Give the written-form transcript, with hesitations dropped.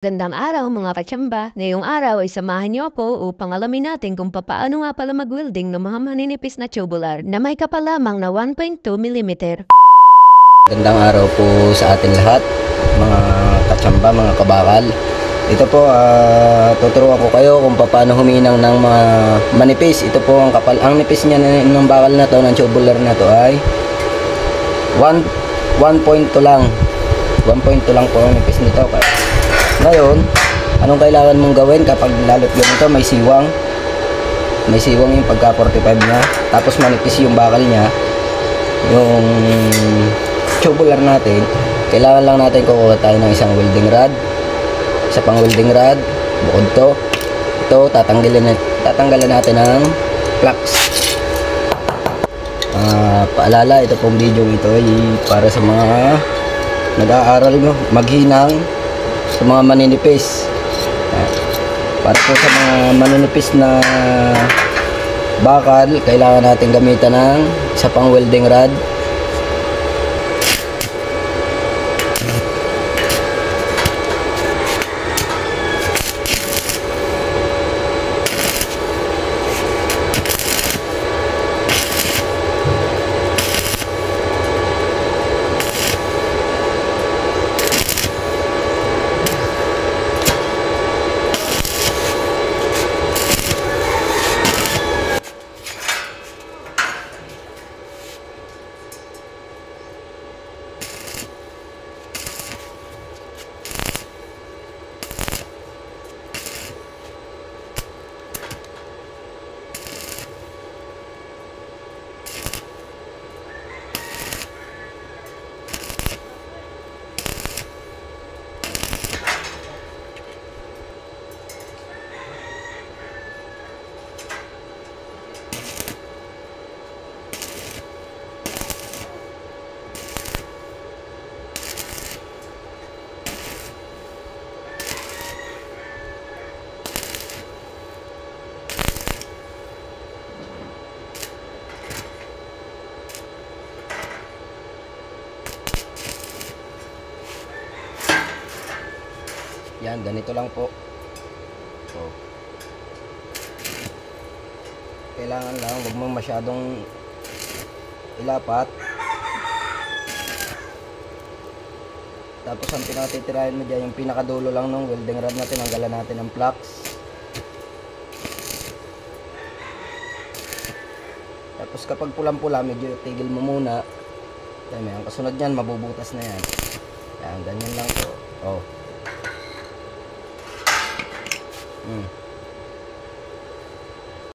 Gandang araw mga katsamba. Ngayong araw ay samahan niyo ako upang alamin natin kung paano nga pala mag-welding ng mga maninipis na tubular na may kapal lamang na 1.2 mm. Gandang araw po sa atin lahat, mga katsamba, mga kabakal. Ito po, tuturuan ko kayo kung paano huminang ng mga manipis. Ito po ang kapal. Ang nipis niya ng bakal na to, ng tubular na to ay 1.2 lang. 1.2 lang po ang nipis nito. Ngayon, anong kailangan mong gawin kapag lalot ganito? May siwang. May siwang yung pagka 45 niya. Tapos manipis yung bakal niya. Yung tubular natin, kailangan lang natin kukuha tayo ng isang welding rod. Isa pang welding rod. Bukod to. Ito, tatanggalin natin ng flux. Paalala, ito pong video ito ay para sa mga nag-aaral maghinang sa mga maninipis. Para po sa mga maninipis na bakal, kailangan natin gamitan ng isa pang welding rod. Yan, ganito lang po. So, kailangan lang, huwag mong masyadong ilapat. Tapos ang pinakatitirahin mo dyan, yung pinakadulo lang ng welding rod natin, tanggalan natin ng flux. Tapos kapag pulang-pula, medyo tigil mo muna. Dami, ang kasunod nyan, mabubutas na yan. Yan, ganyan lang po. Oh.